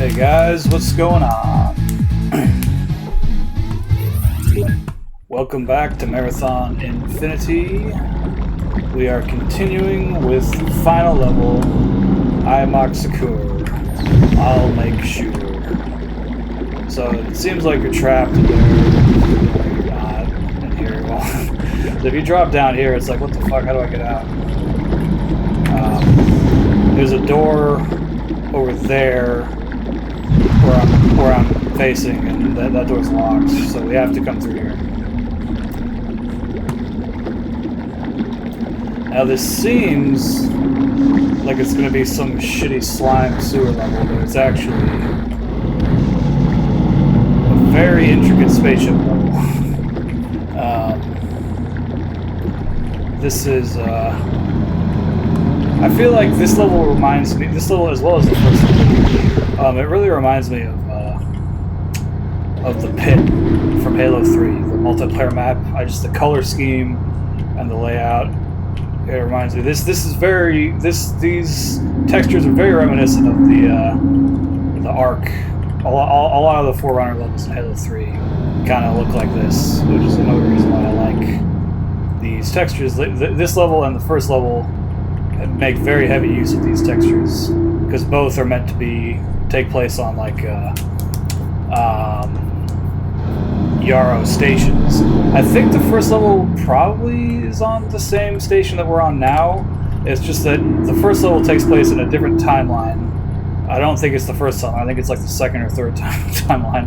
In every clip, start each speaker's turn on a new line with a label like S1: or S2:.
S1: Hey guys, what's going on? Welcome back to Marathon Infinity. We are continuing with final level, I'm secure. I'll make sure. So it seems like you're trapped in there. You're not in here. Well, so if you drop down here, it's like, what the fuck? How do I get out? There's a door over there where I'm facing, and that door's locked, so we have to come through here. Now this seems like it's going to be some shitty slime sewer level, but it's actually a very intricate spaceship level. This is, I feel like this level reminds me, this level as well as the first level, it really reminds me of the pit from Halo 3, the multiplayer map. The color scheme and the layout, it reminds me. These textures are very reminiscent of the Ark. A lot of the Forerunner levels in Halo 3 kind of look like this, which is another reason why I like these textures. This level and the first level make very heavy use of these textures because both are meant to take place on like Yarrow stations. I think the first level probably is on the same station that we're on now. It's just that the first level takes place in a different timeline. I don't think it's the first time. I think it's like the second or third timeline.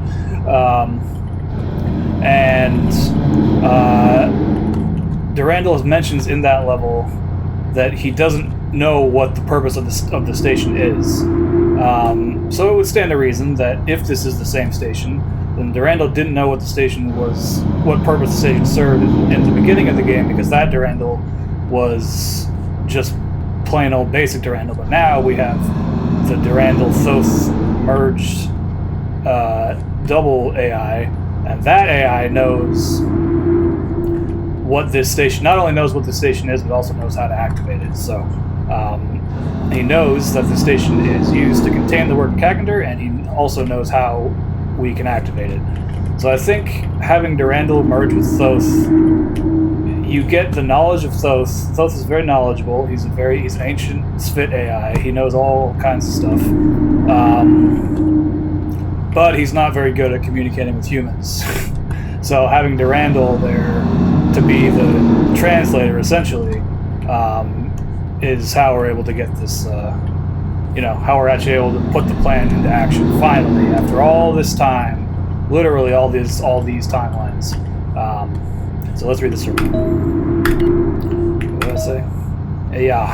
S1: Durandal mentions in that level that he doesn't know what the purpose of the station is. So it would stand to reason that if this is the same station, then Durandal didn't know what the station was, what purpose the station served in the beginning of the game, because that Durandal was just plain old basic Durandal. But now we have the Durandal-Thoth merged double AI, and that AI knows what this station, not only knows what the station is, but also knows how to activate it. So he knows that the station is used to contain the work Caconder, and he also knows how we can activate it. So I think having Durandal merge with Thoth, you get the knowledge of Thoth. Thoth is very knowledgeable. He's an ancient Sphit AI. He knows all kinds of stuff. But he's not very good at communicating with humans. So having Durandal there to be the translator, essentially, is how we're able to get this, how we're actually able to put the plan into action, finally, after all this time, literally all these timelines. So let's read the story. What did I say? Yeah.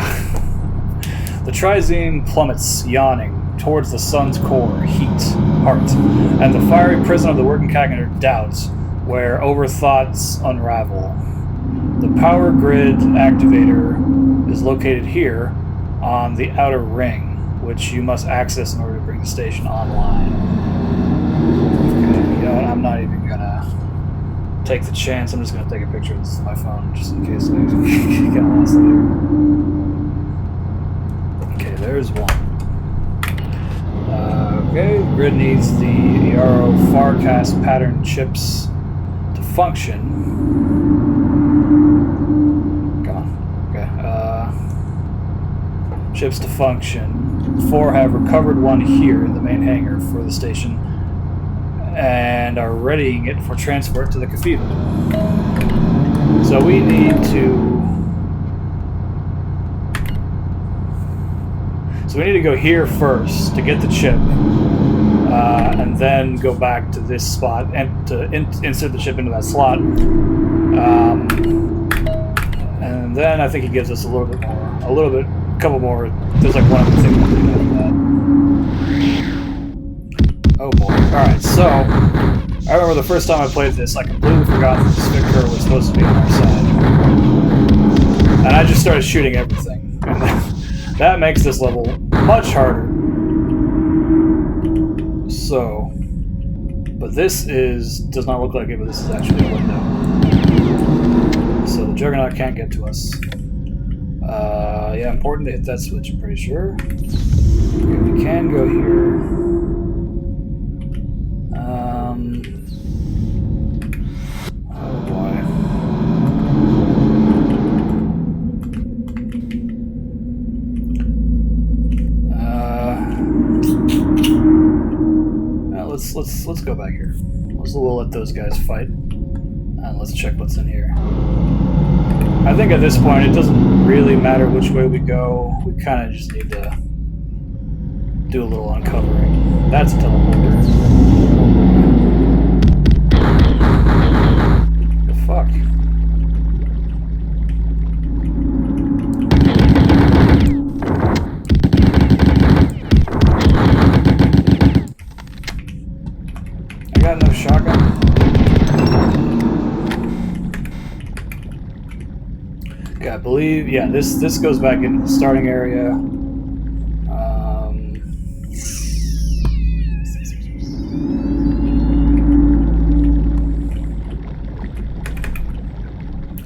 S1: The Trizine plummets, yawning, towards the sun's core, heart, and the fiery prison of the working Cagner doubts, where overthoughts unravel. The power grid activator is located here on the outer ring, which you must access in order to bring the station online. Okay, I'm not even gonna take the chance. I'm just gonna take a picture of this with my phone just in case I get lost later. Okay, there's one. Okay, the grid needs the Yarrow Farcast pattern chips to function. Come on. Okay. Chips to function. 4 have recovered one here in the main hangar for the station and are readying it for transport to the cathedral. So we need to go here first to get the chip, and then go back to this spot and to insert the chip into that slot. And then I think he gives us a couple more. There's like one other thing we'll do after that. Oh boy. Alright, so I remember the first time I played this, I completely forgot that the Spitfire was supposed to be on our side. And I just started shooting everything. And that makes this level much harder. So, but this does not look like it, but this is actually a window. So the Juggernaut can't get to us. Yeah, important to hit that switch, I'm pretty sure. Okay, we can go here. let's go back here. We'll let those guys fight, and let's check what's in here. I think at this point it doesn't really matter which way we go. We kind of just need to do a little uncovering. That's a teleporter. The fuck? I got no shotgun. Okay, I believe, yeah, this goes back into the starting area.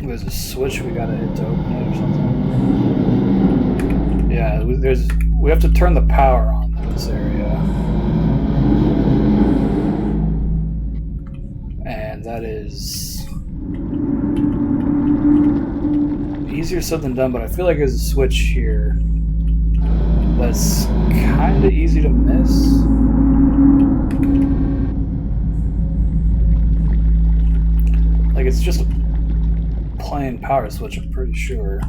S1: There's a switch we gotta hit to open it or something. Yeah, we have to turn the power on in this area. And that is easier said than done, but I feel like there's a switch here that's kind of easy to miss. Like, it's just a plain power switch, I'm pretty sure. I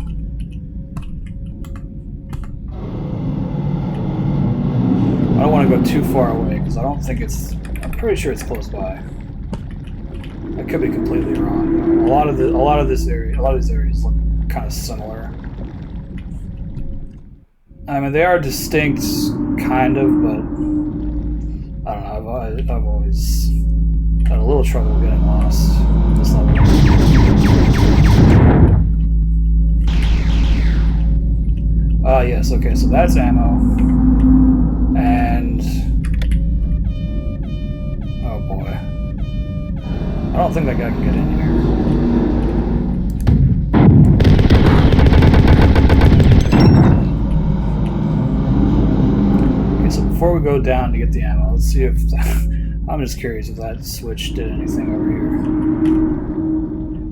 S1: don't want to go too far away because I don't think I'm pretty sure it's close by. I could be completely wrong. A lot of these areas look kind of similar. I mean, they are distinct, kind of, but I don't know. I've always had a little trouble getting lost on this level. Yes. Okay, so that's ammo, and oh boy, I don't think that guy can get in here. Before we go down to get the ammo, let's see if I'm just curious if that switch did anything over here.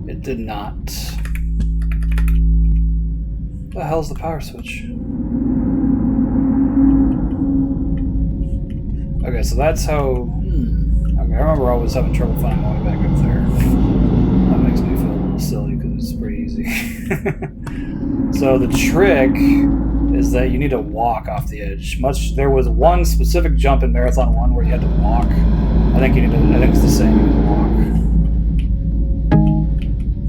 S1: It did not. What the hell's the power switch? Okay, so that's how. Okay, I remember always having trouble finding my way back up there. That makes me feel a little silly because it's pretty easy. So the trick is that you need to walk off the edge. There was one specific jump in Marathon 1 where you had to walk. I think it's the same. You need to walk.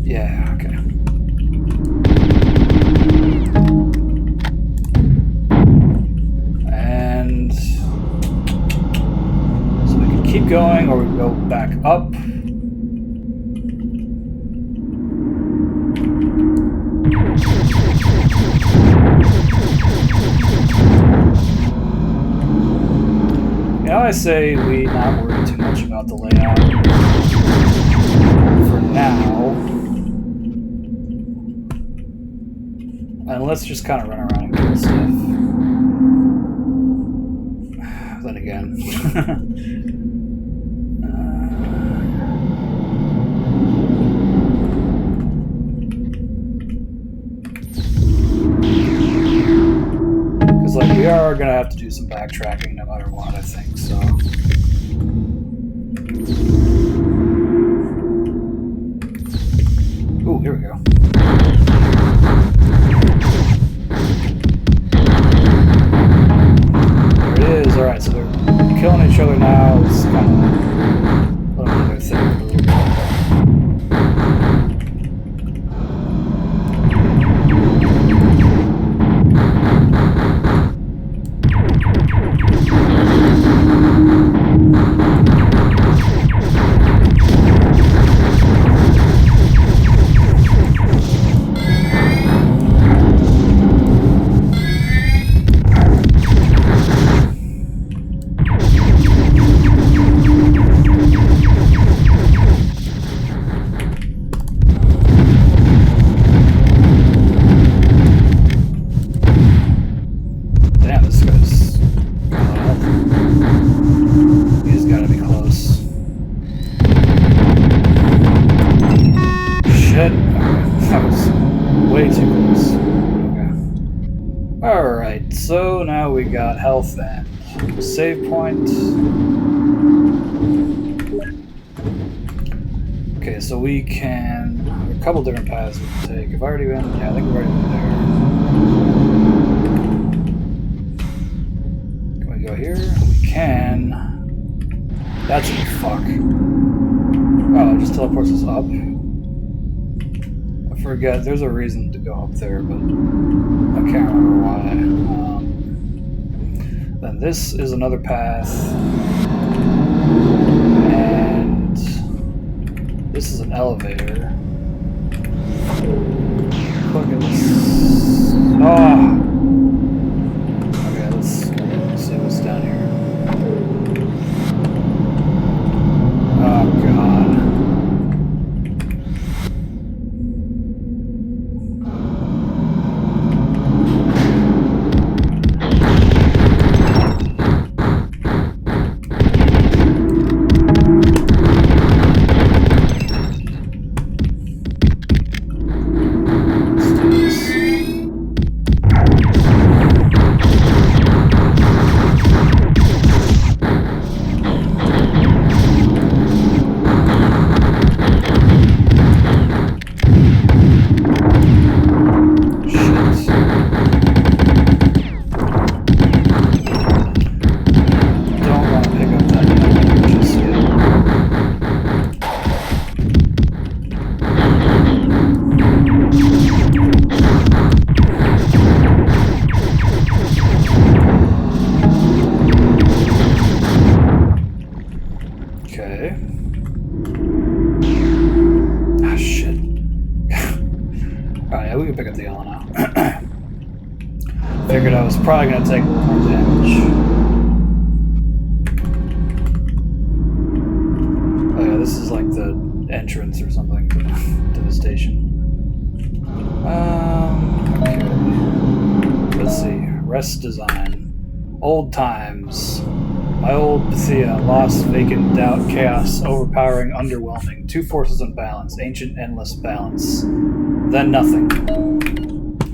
S1: Yeah, okay. And so we can keep going, or we can go back up. I say we not worry too much about the layout for now, and let's just kind of run around and kill stuff. Then again, because like we are gonna have to do some backtracking no matter what, I think so. Ooh, here we go. There it is. All right, so they're killing each other now. It's kind of letting their thing a little bit. Alright, so now we got health and save point. Okay, so we can... a couple different paths we can take. Have I already been? Yeah, I think we've already been there. Can we go here? We can. That's a fuck. Oh, it just teleports us up. I forget. There's a reason to go up there, but I can't remember why. Then this is another path. And this is an elevator. Look at this. Oh! Okay, let's see what's down here. Oh, God. Okay. Ah, shit. Alright, yeah, we can pick up the yellow now. Figured I was probably going to take a little more damage. Oh yeah, this is like the entrance or something to the station. Okay. Let's see. Rest design. Old times. My old Bethia, lost, vacant, doubt, chaos, overpowering, underwhelming, two forces unbalanced, ancient, endless balance. Then nothing.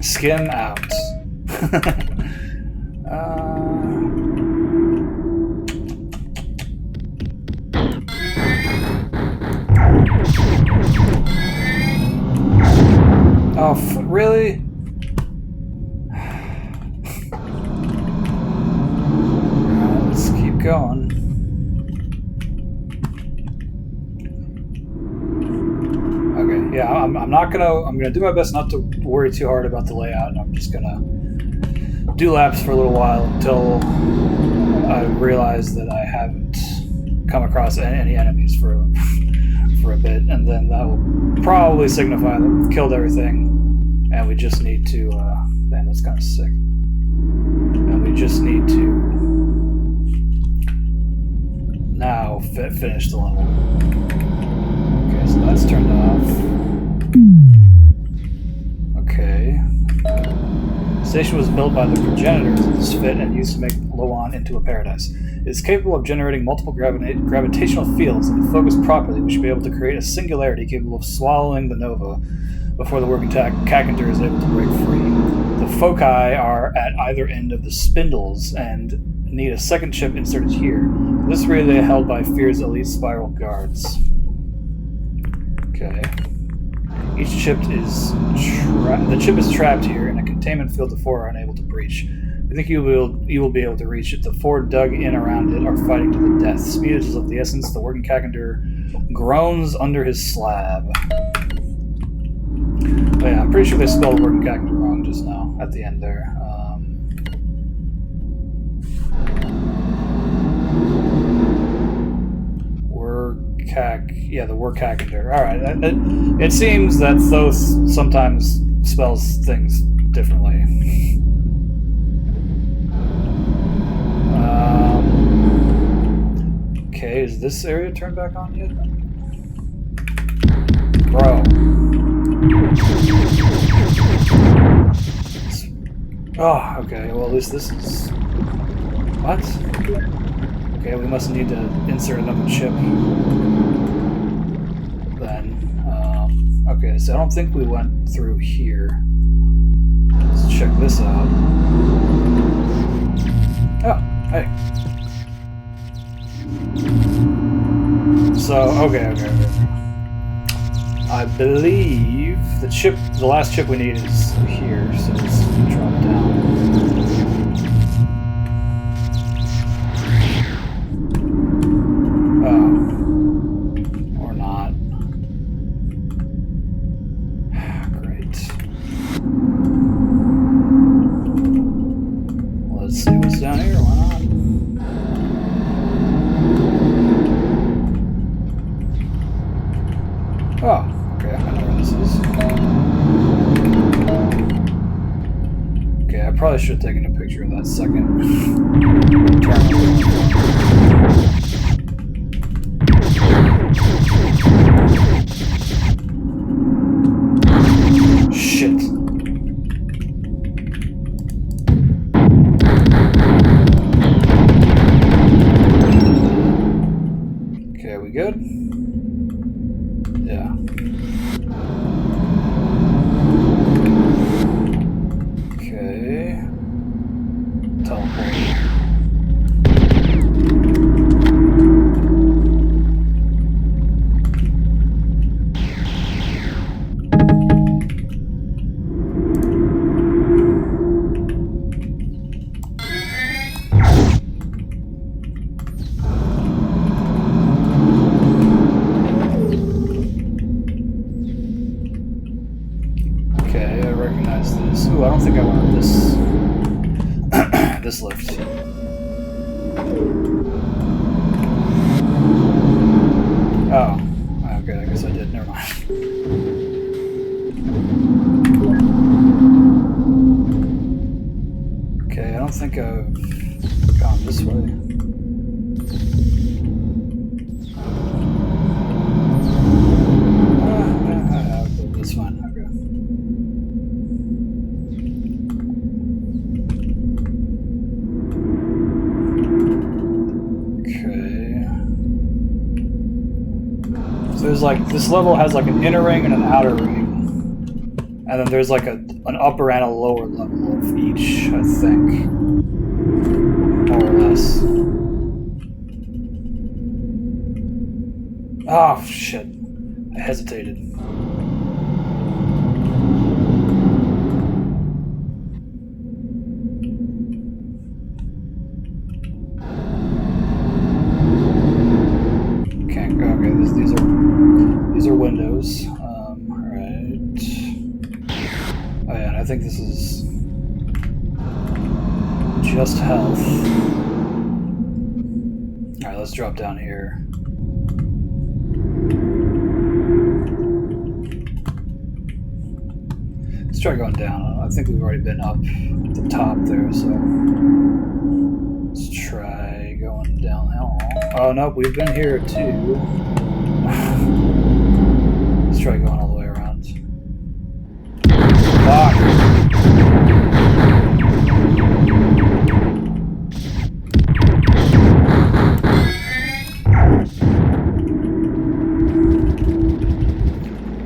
S1: Skim out. Oh, really? Let's keep going. Okay, yeah, I'm gonna do my best not to worry too hard about the layout, and I'm just gonna do laps for a little while until I realize that I haven't come across any enemies for a bit, and then that will probably signify that we've killed everything, and we just need to, man, that's kind of sick. And we just need to now finish the level. Okay, so that's turned off. Okay. The station was built by the progenitors of this fit and used to make Loan into a paradise. It is capable of generating multiple gravitational fields, and if focused properly, we should be able to create a singularity capable of swallowing the nova before the working cacenter is able to break free. The foci are at either end of the spindles and need a second chip inserted here. This relay held by Fear's elite spiral guards. Okay. Each chip is the chip is trapped here in a containment field the four are unable to breach. I think you will be able to reach it. The four dug in around it are fighting to the death. Speed is of the essence. The working cacender groans under his slab. Oh yeah, I'm pretty sure they spelled working cacender wrong just now at the end there. Yeah, the work cacender. Alright, it seems that Thoth sometimes spells things differently. Okay, is this area turned back on yet? Bro. Oh, okay, well at least this is... What? Okay, we must need to insert another chip. Then, okay, so I don't think we went through here. Let's check this out. Oh, hey. So, okay. I believe the last chip we need is here, so let's drop down. Oh. Or not. Great. Let's see what's down here, why not? Oh, okay, I know where this is. Okay, I probably should have taken a picture of that second Shit. Okay, are we good? Yeah. Okay. Teleport. Okay, I recognize this. Ooh, I don't think I wanted this. This lift. Oh. Okay, I guess I did. Never mind. Okay, I don't think I've gone this way. That's fine. Okay. So there's like, this level has like an inner ring and an outer ring. And then there's like an upper and a lower level of each, I think. More or less. Oh, shit. I hesitated. Can't go. Okay, these are windows. Alright. Oh yeah, and I think this is just health. Alright, let's drop down here. Let's try going down. I think we've already been up at the top there, so let's try going down. Oh nope, we've been here too. Let's try going all the way around. Fuck!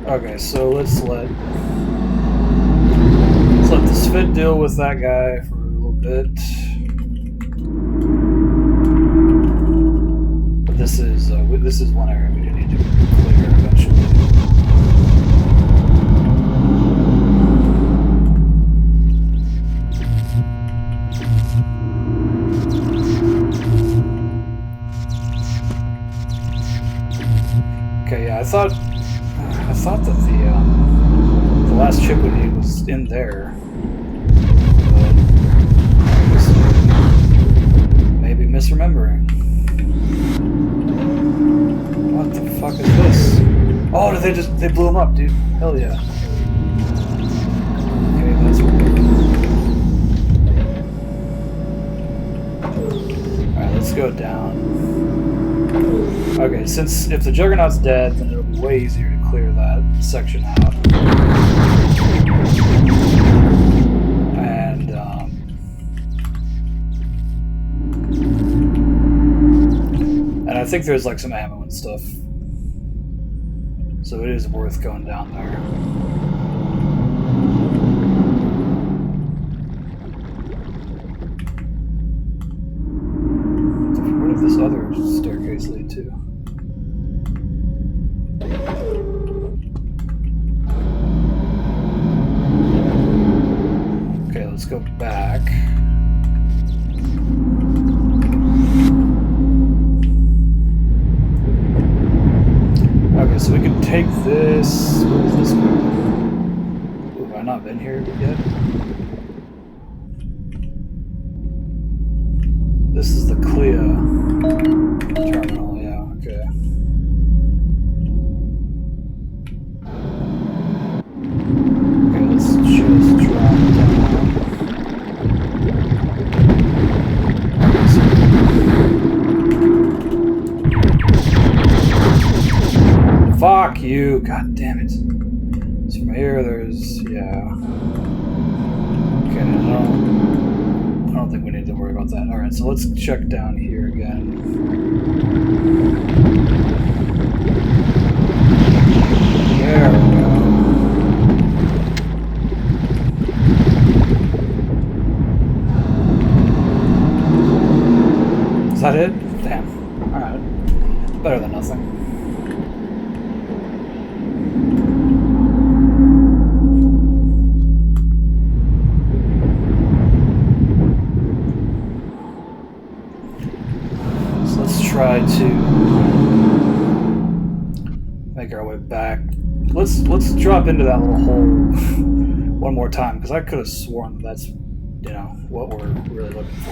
S1: Okay, so let's let this fit deal with that guy for a little bit. But this is one area we do need to clear eventually. Okay, yeah, I thought that the last chip we needed was in there. But I was maybe misremembering. What the fuck is this? Oh, they blew him up, dude. Hell yeah. Okay, that's weird. Alright, let's go down. Okay, since if the Juggernaut's dead, then it'll be way easier to clear that section out. And I think there's like some ammo and stuff. So it is worth going down there. Where did this other staircase lead to? This is the Clea terminal, yeah, okay. Okay, let's just drop down. Fuck you, god damn it. So from here there's, yeah. Okay, I don't think we need to worry about that. Alright, so let's check down here again. There we go. Is that it? Damn. Alright. Better than nothing. Try to make our way back. Let's drop into that little hole one more time, because I could have sworn that's, you know, what we're really looking for.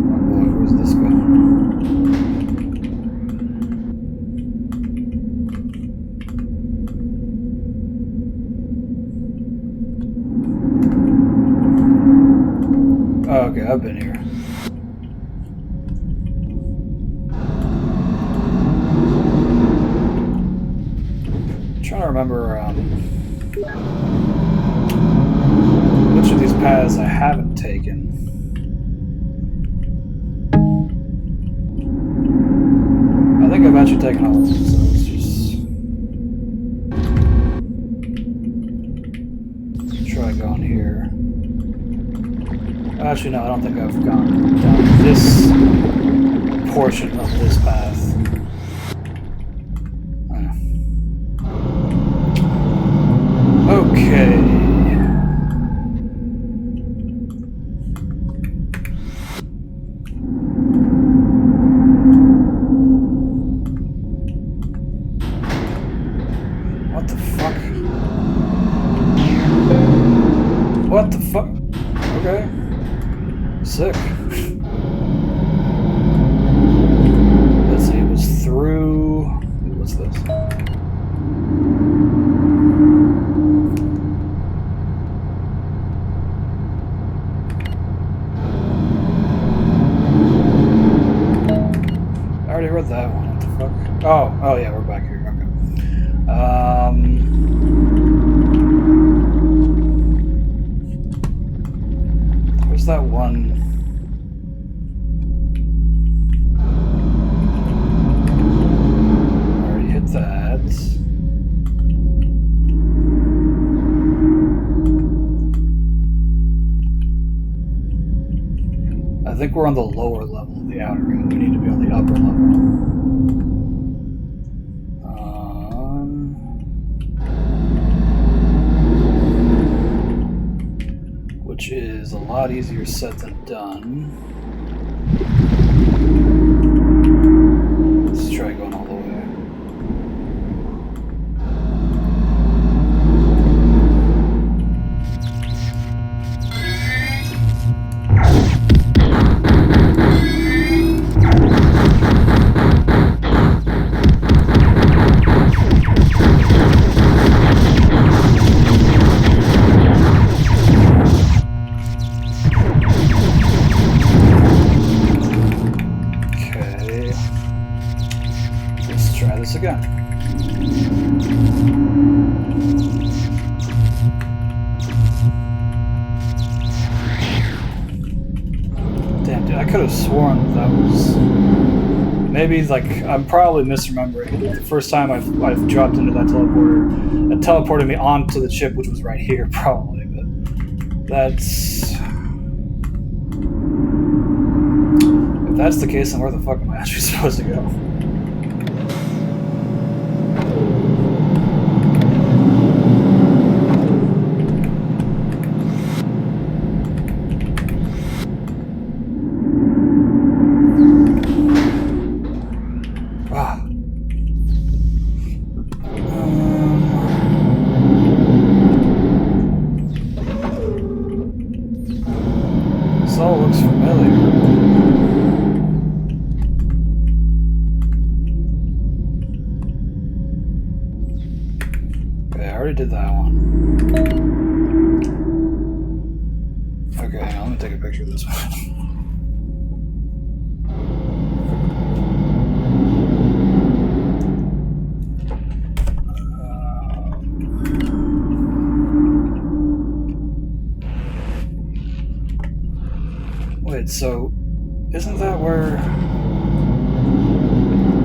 S1: Oh boy, where's this going? Oh, okay, I've been here. I'm trying to remember which of these paths I haven't taken. I think I've actually taken all of them, so let's just try going here. Actually, no, I don't think I've gone down this portion of this path. Okay. What the fuck? What the fuck? Okay. Sick. Let's see, it was through... What's this? I already read that one. What the fuck? Oh yeah, we're back here. Okay. Where's that one? That. I think we're on the lower level of the outer ring. We need to be on the upper level. Which is a lot easier said than done. Let's try going all the way. Again. Damn, dude, I could have sworn that was maybe like I'm probably misremembering. The first time I've dropped into that teleporter, it teleported me onto the chip, which was right here, probably. But that's if that's the case, then where the fuck am I actually supposed to go? already did that one. Okay, hang on, let me take a picture of this one. Wait, so isn't that where...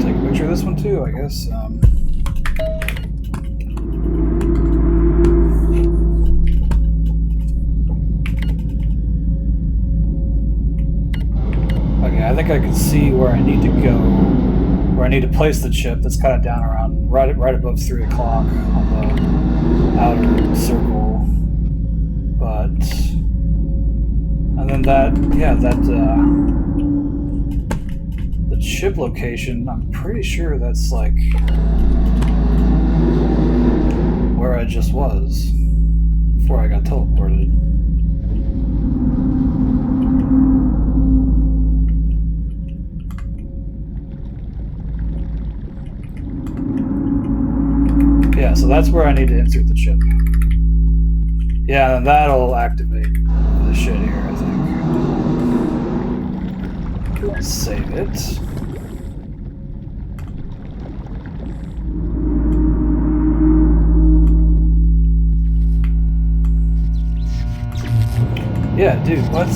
S1: Take a picture of this one too, I guess. Okay, I think I can see where I need to go, where I need to place the chip. That's kind of down around right above 3 o'clock on the outer circle. But and then the chip location, I'm pretty sure that's like where I just was before I got teleported. Yeah, so that's where I need to insert the chip. Yeah, and that'll activate the shit here, I think. Save it. Yeah, dude, what?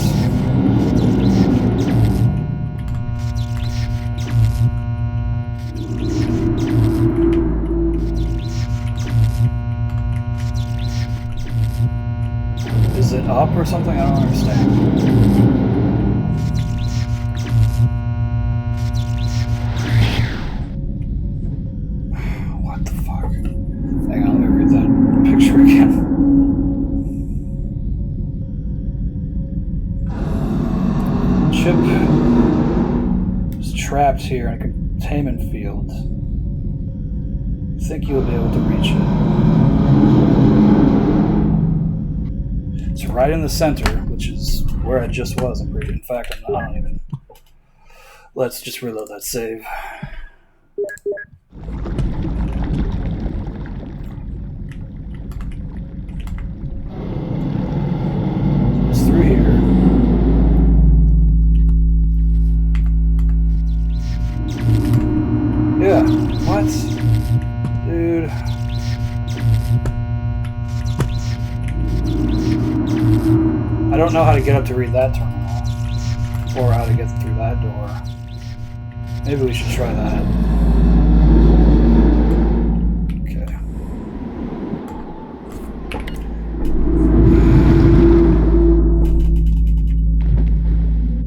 S1: Is it up or something? I don't understand. What the fuck? Hang on, let me read that picture again. Chip is trapped here in a containment field. I think you'll be able to reach it. It's right in the center, which is where I just was. In fact, I don't even. Let's just reload that save. It's through here. Yeah, what? Dude. I don't know how to get up to read that terminal. Or how to get through that door. Maybe we should try that. Okay.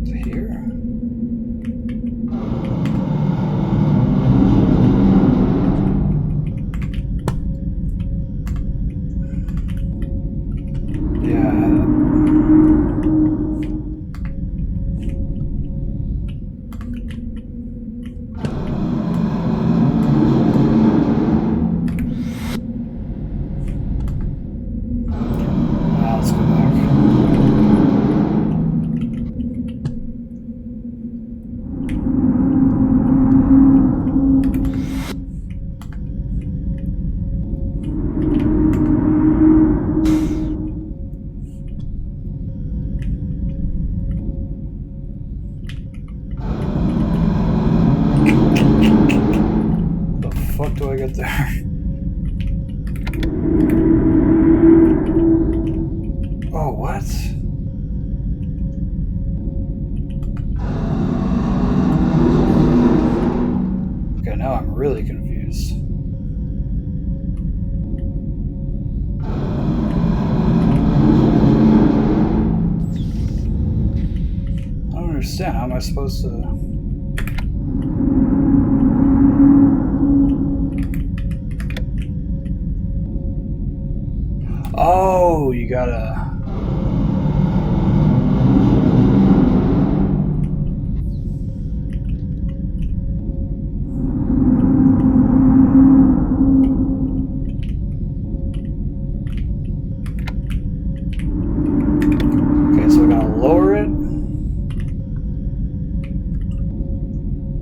S1: Is it here? What do I get there? Oh, what? Okay, now I'm really confused. I don't understand. How am I supposed to... Oh, you gotta... Okay, so we're gonna lower it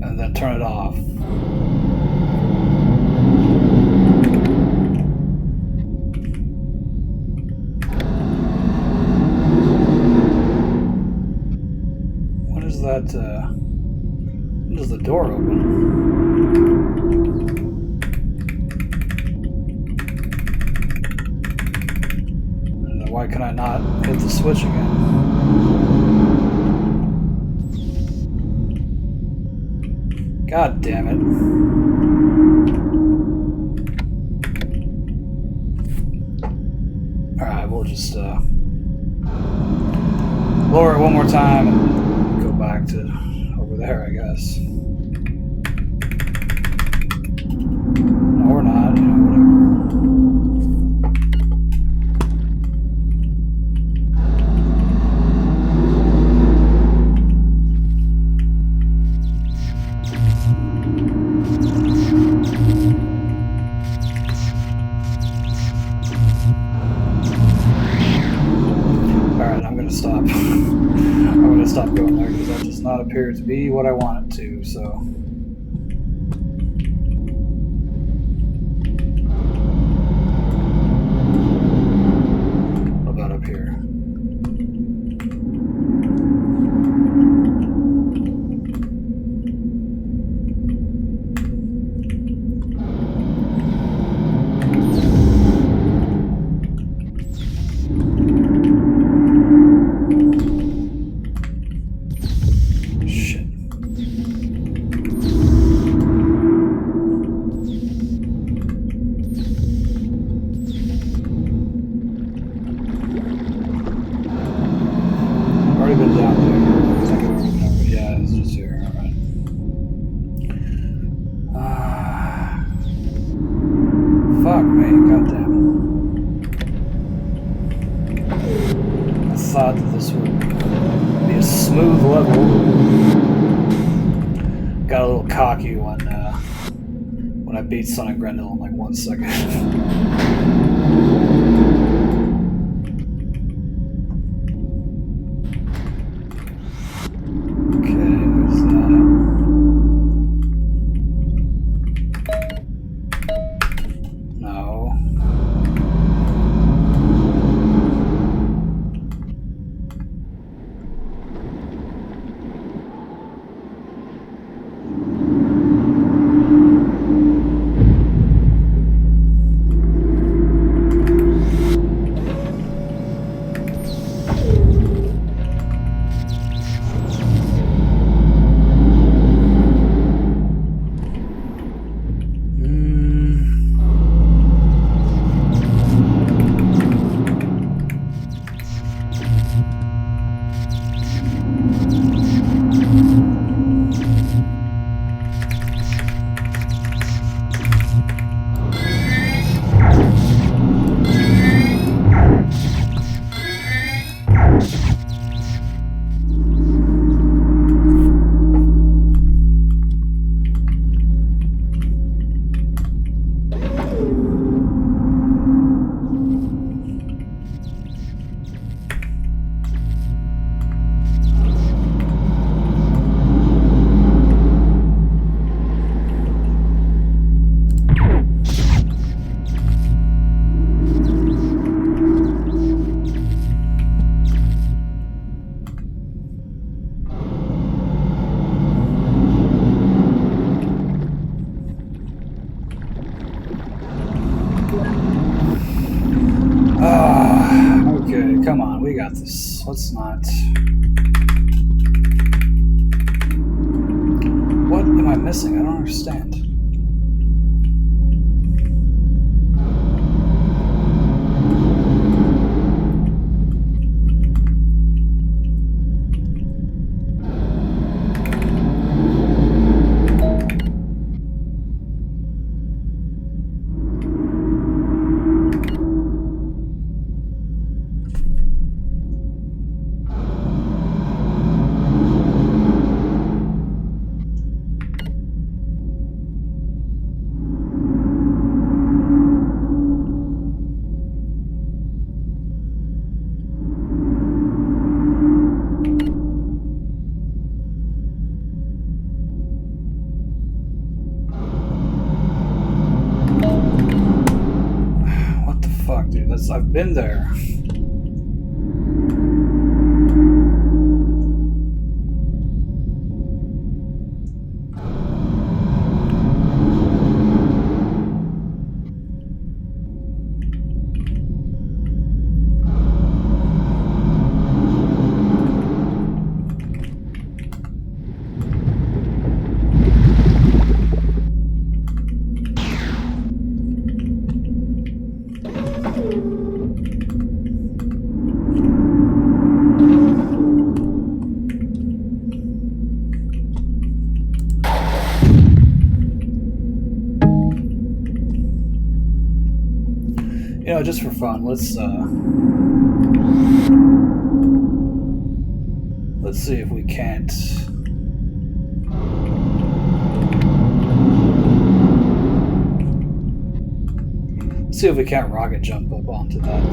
S1: and then turn it off. that, when does the door open? And why can I not hit the switch again? God damn it. Alright, we'll just, lower it one more time and go back to over there, I guess. No, or not, you know, whatever. Alright, I'm gonna stop. I'm gonna stop going there because that does not appear to be what I want it to, so. What about up here? Been down there. Yeah, it's just here. Alright. Fuck me, goddamn. I thought that this would be a smooth level. Got a little cocky when I beat Sonic Grendel in like 1 second. Okay, come on, we got this. Let's not. What am I missing? I don't understand. I've been there. just for fun, let's see if we can't. See if we can't rocket jump up onto that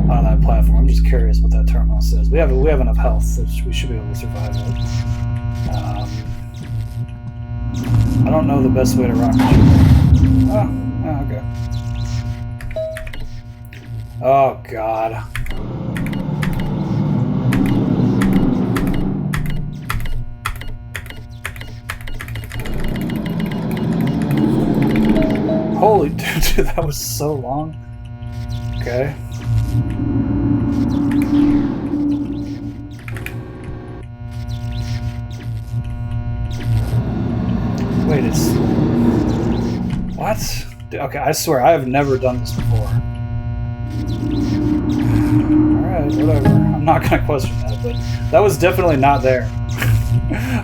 S1: on that platform. I'm just curious what that terminal says. We have enough health, so we should be able to survive it. I don't know the best way to rocket jump. Oh, okay. Oh God. Holy dude, that was so long. Okay. Wait, it's... What? Okay, I swear, I have never done this before. Alright, whatever. I'm not gonna question that, but that was definitely not there.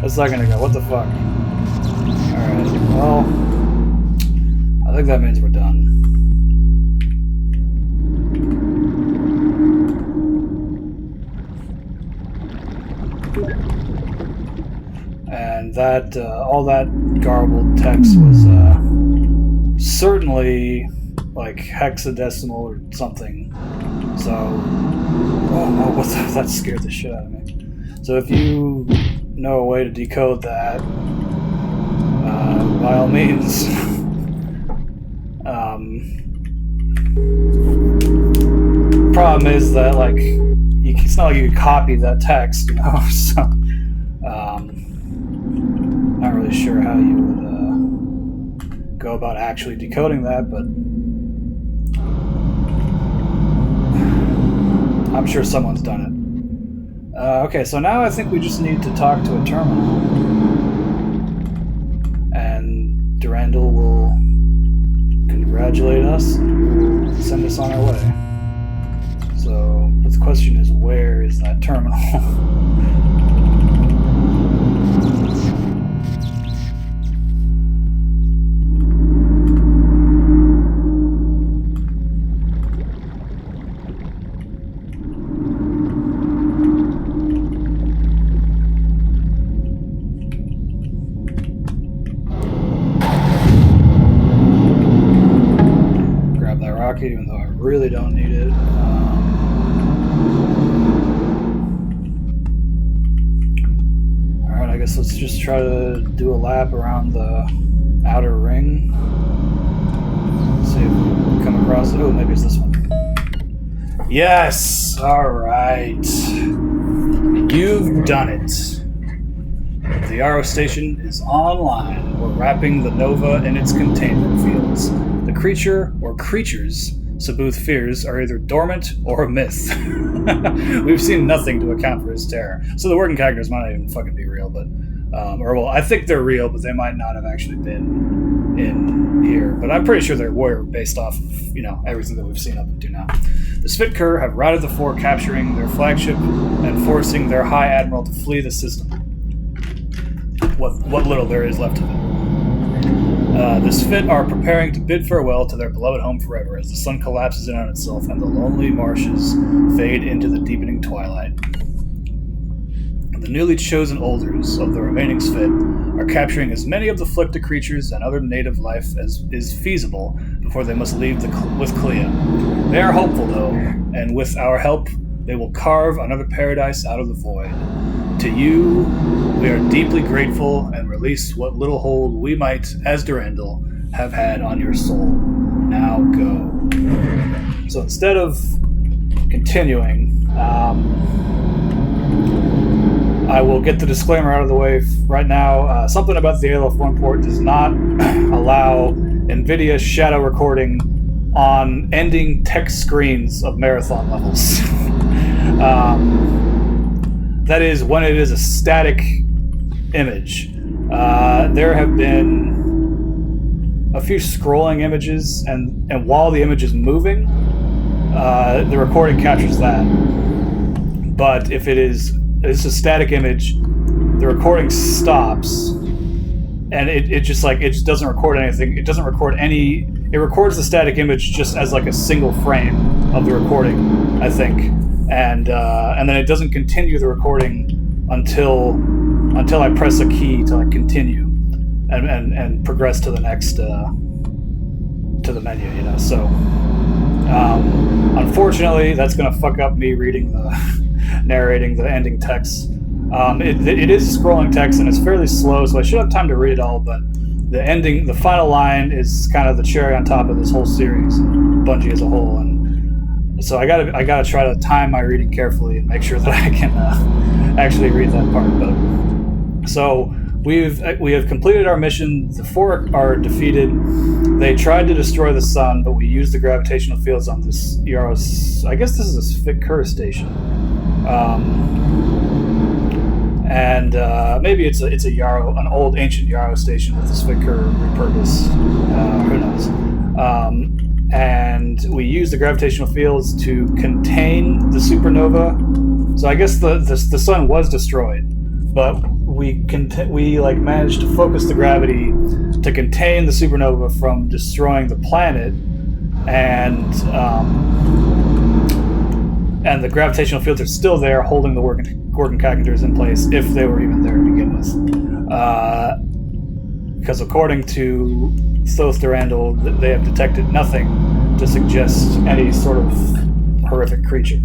S1: A second ago, what the fuck? Alright, well... I think that means we're done. And that, all that garbled text was certainly like hexadecimal or something. So, oh, what the, that scared the shit out of me. So if you know a way to decode that, by all means. Problem is that, like, it's not like you can copy that text, you know, so not really sure how you would go about actually decoding that, but I'm sure someone's done it. Okay, so now I think we just need to talk to a terminal, and Durandal will congratulate us and send us on our way. So, but the question is, where is that terminal? Grab that rocket, even though I really don't need it. Alright, I guess let's just try to do a lap around the outer ring. See if we come across it. Oh, maybe it's this one. Yes! Alright. You've done it. The RO station is online. We're wrapping the Nova in its containment fields. The creature or creatures Sabuth fears are either dormant or a myth. We've seen nothing to account for his terror. So the working characters might not even fucking be real, but... or, well, I think they're real, but they might not have actually been in here. But I'm pretty sure they were based off of, you know, everything that we've seen up until now. The Svitker have routed the four, capturing their flagship and forcing their High Admiral to flee the system. What little there is left of it. The Svit are preparing to bid farewell to their beloved home forever as the sun collapses in on itself and the lonely marshes fade into the deepening twilight. The newly chosen Olders of the remaining Svit are capturing as many of the Flicta creatures and other native life as is feasible before they must leave with Clea. They are hopeful, though, and with our help, they will carve another paradise out of the void. To you, we are deeply grateful and release what little hold we might, as Durandal, have had on your soul. Now go. So instead of continuing, I will get the disclaimer out of the way right now. Something about the ALF1 port does not allow NVIDIA shadow recording on ending text screens of marathon levels. That is when it is a static image. There have been a few scrolling images, and while the image is moving, the recording captures that. But if it's a static image, the recording stops, and it just doesn't record anything. It doesn't record any it records the static image just as like a single frame of the recording, I think, and then it doesn't continue the recording until I press a key to like continue and progress to the next to the menu, you know. So unfortunately, that's gonna fuck up me narrating the ending text. It is scrolling text and it's fairly slow, so I should have time to read it all, but the final line is kind of the cherry on top of this whole series, Bungie as a whole, and so I gotta try to time my reading carefully and make sure that I can actually read that part. But so we have completed our mission. The four are defeated. They tried to destroy the sun, but we used the gravitational fields on this Yaro's. I guess this is a Spitkur station. And maybe it's a Yarrow, an old ancient Yarrow station with the Spitkur repurposed. Who knows? And we use the gravitational fields to contain the supernova. So I guess the sun was destroyed, but we like managed to focus the gravity to contain the supernova from destroying the planet, and the gravitational fields are still there, holding the Gorgon calculators in place, if they were even there to begin with. Because according to Thoth Durandal, they have detected nothing to suggest any sort of horrific creature.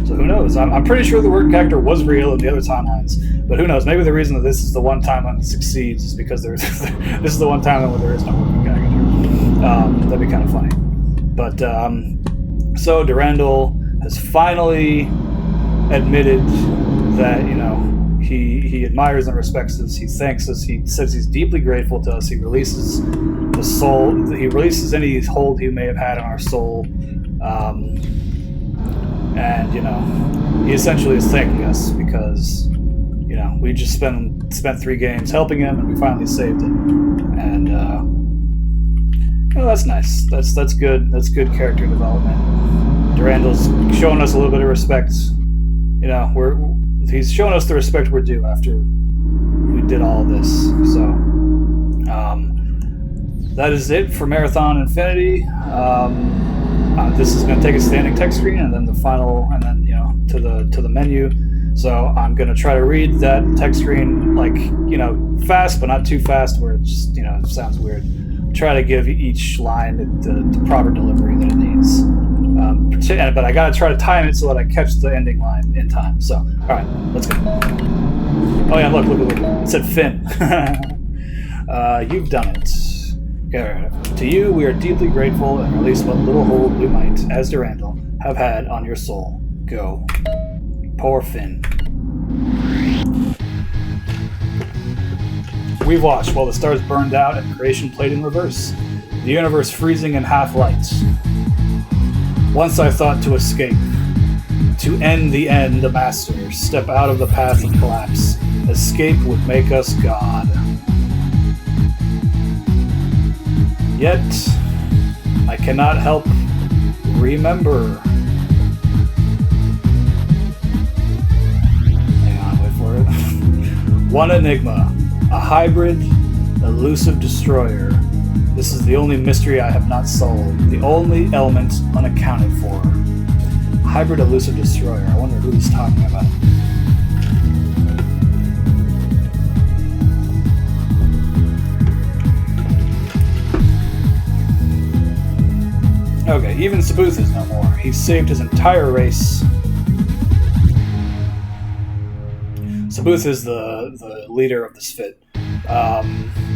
S1: So who knows? I'm pretty sure the Gorgon calculator was real in the other timelines, but who knows? Maybe the reason that this is the one timeline that succeeds is because this is the one timeline where there is no Gorgon calculator. That'd be kind of funny. But so Durandal has finally admitted that, you know, he admires and respects us. He thanks us. He says he's deeply grateful to us. He releases the soul. He releases any hold he may have had on our soul, and you know, he essentially is thanking us because, you know, we just spent 3 games helping him, and we finally saved him. And well, that's nice. That's good. That's good character development. Durandal's showing us a little bit of respect. You know, he's showing us the respect we're due after we did all of this. So that is it for Marathon Infinity. This is going to take us to the ending text screen, and then the final, and then, you know, to the menu. So I'm going to try to read that text screen, like, you know, fast, but not too fast where it just, you know, it sounds weird. Try to give each line the proper delivery that it needs. But I gotta try to time it so that I catch the ending line in time. So, all right, let's go. Oh yeah, look! It said Finn. You've done it. Okay, to you, we are deeply grateful and release what little hold we might, as Durandal, have had on your soul. Go. Poor Finn. We watched while the stars burned out and creation played in reverse, the universe freezing in half-light. Once I thought to escape, to end the end, the master, step out of the path of collapse. Escape would make us God. Yet, I cannot help remember. Hang on, wait for it. One enigma. A hybrid, elusive destroyer. This is the only mystery I have not solved, the only element unaccounted for. Hybrid, elusive destroyer. I wonder who he's talking about. Okay, even Sabuth is no more. He saved his entire race. Sabuth is the leader of the Sphit,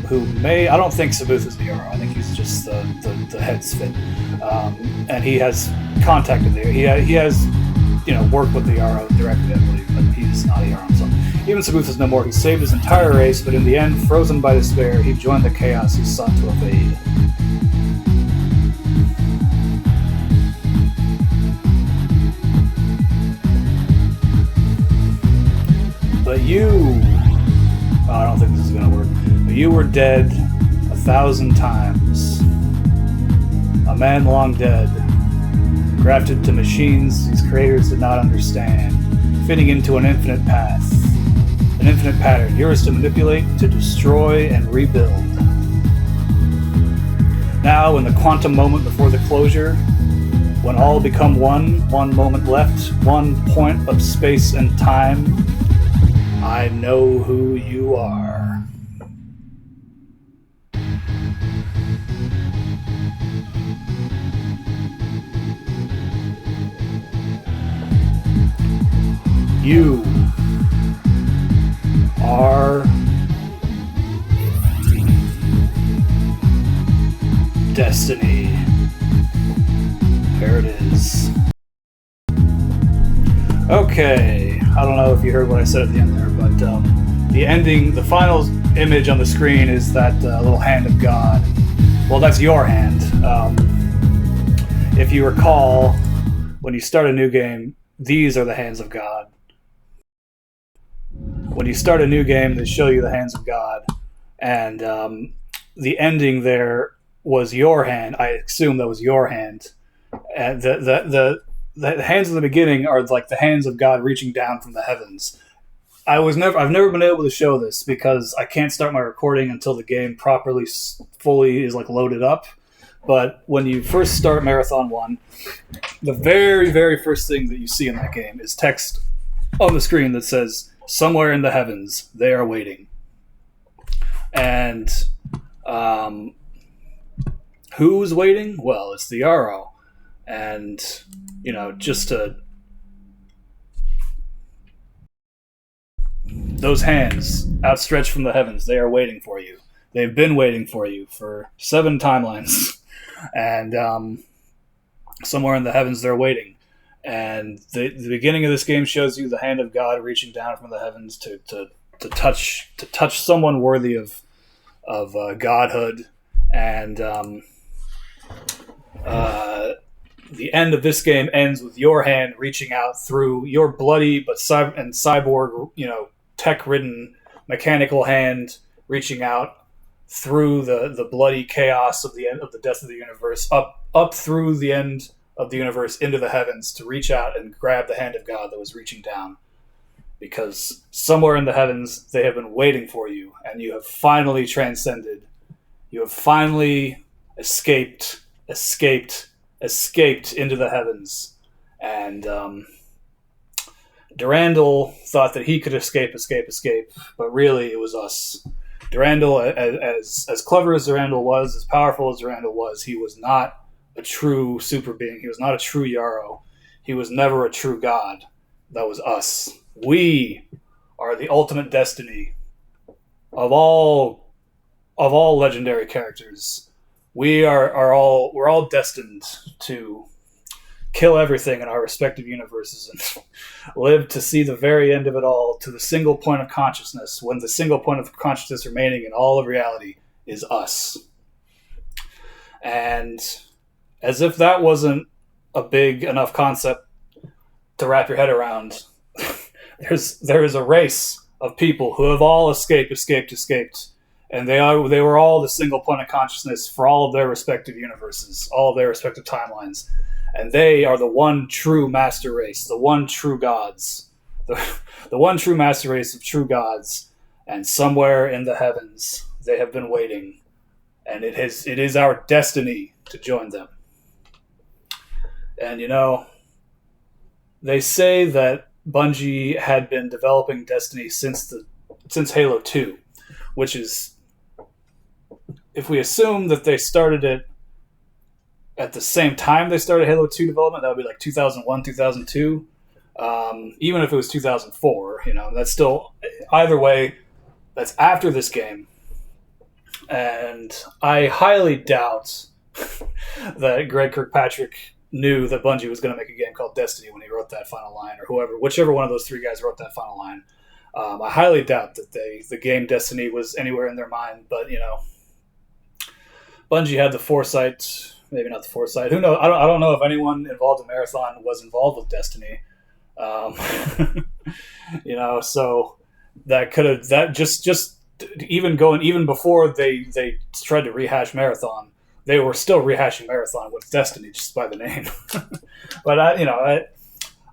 S1: who I don't think Sabuth is the Yarrow. I think he's just the head Sphit, and he has contacted the he has, you know, worked with the Yarrow directly, I believe, but he's not a Yarrow himself. Even Sabuth is no more. He saved his entire race, but in the end, frozen by despair, he joined the chaos he sought to evade. But you... Oh, I don't think this is going to work. But you were dead 1,000 times. A man long dead. Grafted to machines these creators did not understand. Fitting into an infinite path. An infinite pattern. Yours to manipulate, to destroy, and rebuild. Now, in the quantum moment before the closure, when all become one moment left, one point of space and time, I know who you are. You are destiny. There it is. Okay, I don't know if you heard what I said at the end there, but the ending, the final image on the screen is that little hand of God. Well, that's your hand. If you recall, when you start a new game, these are the hands of God. When you start a new game, they show you the hands of God, and the ending there was your hand. I assume that was your hand. And the hands in the beginning are like the hands of God reaching down from the heavens. I've never been able to show this because I can't start my recording until the game properly fully is like loaded up. But when you first start Marathon 1, the very, very first thing that you see in that game is text on the screen that says, "Somewhere in the heavens, they are waiting." And who's waiting? Well, it's the Yarrow. And, you know, those hands outstretched from the heavens, they are waiting for you. They've been waiting for you for 7 timelines. And somewhere in the heavens, they're waiting. And the beginning of this game shows you the hand of God reaching down from the heavens to touch someone worthy of godhood. And the end of this game ends with your hand reaching out through your bloody but cyborg, tech-ridden mechanical hand reaching out through the bloody chaos of the end of the death of the universe, up through the end of the universe into the heavens to reach out and grab the hand of God that was reaching down. Because somewhere in the heavens, they have been waiting for you, and you have finally transcended. You have finally escaped into the heavens. And Durandal thought that he could escape, but really it was us. Durandal, as clever as Durandal was, as powerful as Durandal was, he was not a true super being. He was not a true Yarrow. He was never a true god. That was us. We are the ultimate destiny of all legendary characters. We're all destined to kill everything in our respective universes and live to see the very end of it all, to the single point of consciousness, when the single point of consciousness remaining in all of reality is us. And as if that wasn't a big enough concept to wrap your head around, there is a race of people who have all escaped, and they were all the single point of consciousness for all of their respective universes, all of their respective timelines. And they are the one true master race, the one true gods, the one true master race of true gods. And somewhere in the heavens, they have been waiting. And it is our destiny to join them. And, they say that Bungie had been developing Destiny since Halo 2, which is, if we assume that they started it at the same time they started Halo 2 development, that would be like 2001, 2002. Even if it was 2004, that's still, either way, that's after this game. And I highly doubt that Greg Kirkpatrick knew that Bungie was going to make a game called Destiny when he wrote that final line, or whichever one of those 3 guys wrote that final line. I highly doubt that the game Destiny was anywhere in their mind, but Bungie had the foresight, maybe not the foresight. Who knows? I don't know if anyone involved in Marathon was involved with Destiny. So that could have just even before they tried to rehash Marathon, they were still rehashing Marathon with Destiny just by the name. But I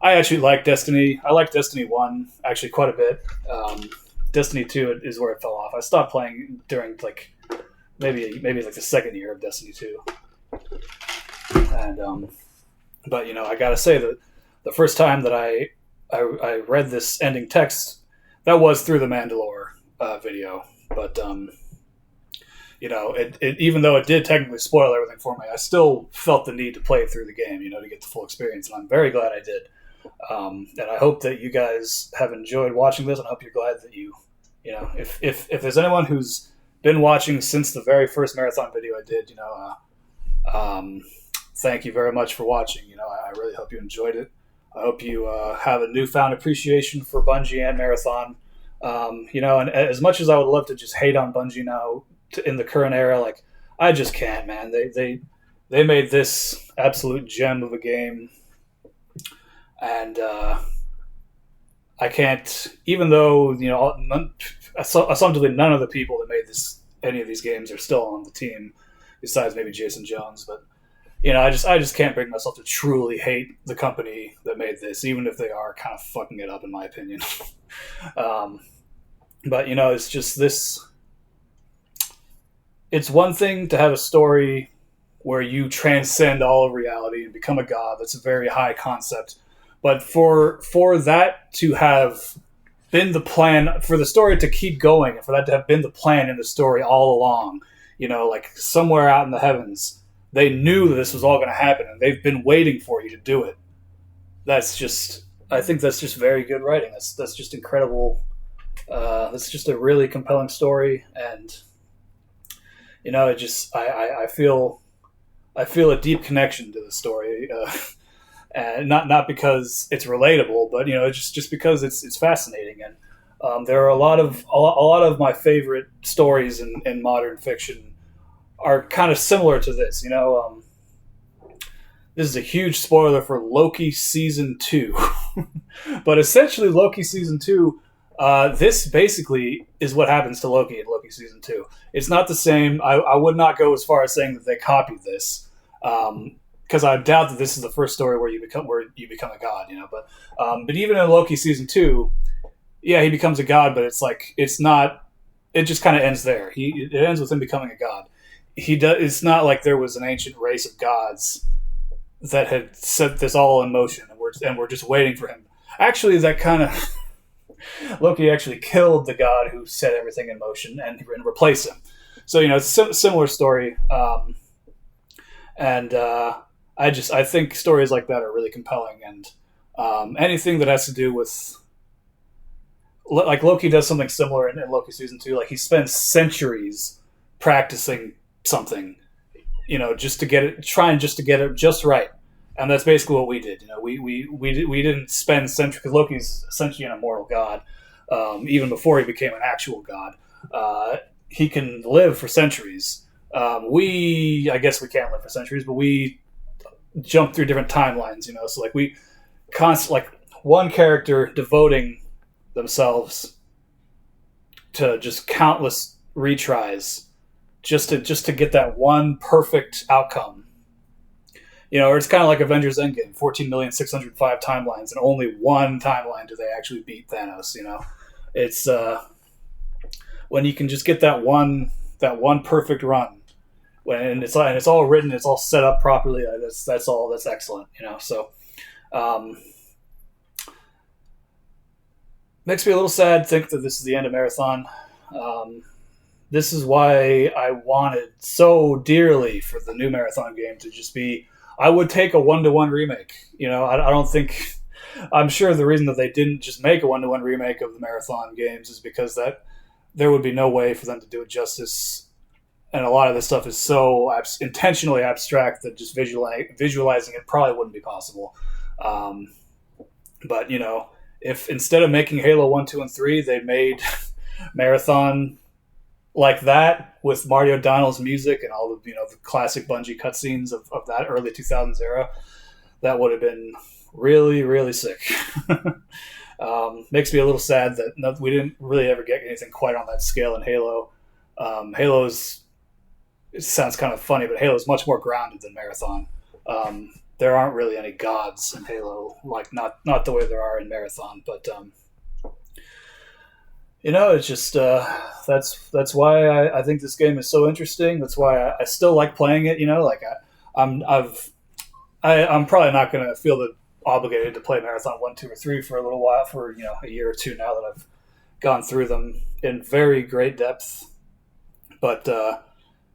S1: actually like Destiny. I like Destiny 1 actually quite a bit. Destiny 2 is where it fell off. I stopped playing during maybe like the second year of Destiny 2. And but I gotta say that the first time that I read this ending text, that was through the Mandalore video. But it even though it did technically spoil everything for me, I still felt the need to play it through the game, to get the full experience, and I'm very glad I did. And I hope that you guys have enjoyed watching this, and I hope you're glad that if there's anyone who's been watching since the very first marathon video I did, thank you very much for watching. I really hope you enjoyed it. I hope you have a newfound appreciation for Bungie and Marathon. And as much as I would love to just hate on Bungie now in the current era, like, I just can't, man. They made this absolute gem of a game, and I can't. Even though assumptively none of the people that made any of these games are still on the team, besides maybe Jason Jones, but. I just can't bring myself to truly hate the company that made this, even if they are kind of fucking it up, in my opinion. But it's just this. It's one thing to have a story where you transcend all of reality and become a god. That's a very high concept. But for that to have been the plan, for the story to keep going, and for that to have been the plan in the story all along, like somewhere out in the heavens, they knew that this was all going to happen, and they've been waiting for you to do it. I think that's just very good writing. That's just incredible. That's just a really compelling story, and I feel a deep connection to the story, and not because it's relatable, but just because it's fascinating, and there are a lot of my favorite stories in modern fiction are kind of similar to this. This is a huge spoiler for Loki Season 2. But essentially, Loki Season 2, this basically is what happens to Loki in Loki Season 2. It's not the same. I would not go as far as saying that they copied this, because I doubt that this is the first story where you become a god, But even in Loki Season 2, yeah, he becomes a god, but it's not. It just kind of ends there. It ends with him becoming a god. It's not like there was an ancient race of gods that had set this all in motion, and we're just waiting for him. Actually, that kind of Loki actually killed the god who set everything in motion and replaced him. So it's a similar story, and I think stories like that are really compelling, and anything that has to do with, like, Loki does something similar in Loki Season 2. Like, he spends centuries practicing something, just to get it just right, and that's basically what we did. We didn't spend centuries, because Loki's essentially an immortal god. Even before he became an actual god, he can live for centuries. I guess we can't live for centuries, but we jump through different timelines. So like we like one character devoting themselves to just countless retries just to get that one perfect outcome. Or it's kind of like Avengers Endgame, 14,605 timelines, and only one timeline do they actually beat Thanos. It's when you can just get that one perfect run, and it's all written, it's all set up properly. That's excellent. So makes me a little sad to think that this is the end of Marathon. This is why I wanted so dearly for the new Marathon game to just be. I would take a 1-to-1 remake. I don't think. I'm sure the reason that they didn't just make a 1-to-1 remake of the Marathon games is because that there would be no way for them to do it justice, and a lot of this stuff is so intentionally abstract that just visualizing it probably wouldn't be possible. But if instead of making Halo 1, 2, and 3, they made Marathon like that with Marty O'Donnell's music and all the the classic Bungie cutscenes of that early 2000s era, that would have been really, really sick. Makes me a little sad that we didn't really ever get anything quite on that scale in Halo. It sounds kind of funny, but Halo is much more grounded than Marathon. There aren't really any gods in Halo, like not the way there are in Marathon, but It's just that's why I think this game is so interesting. That's why I still like playing it. Like I'm I've I'm probably not going to feel obligated to play Marathon 1, 2, or 3 for a little while, for a year or two now that I've gone through them in very great depth. But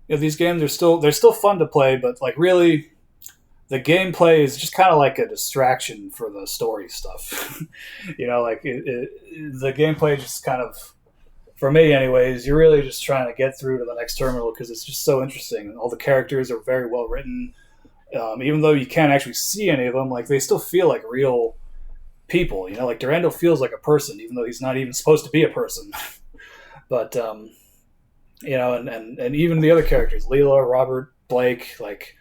S1: these games they're still fun to play, but like really the gameplay is just kind of like a distraction for the story stuff. Like the gameplay just kind of, for me anyways, you're really just trying to get through to the next terminal because it's just so interesting. All the characters are very well written. Even though you can't actually see any of them, like they still feel like real people. Like Durandal feels like a person, even though he's not even supposed to be a person. But and even the other characters, Leela, Robert, Blake, like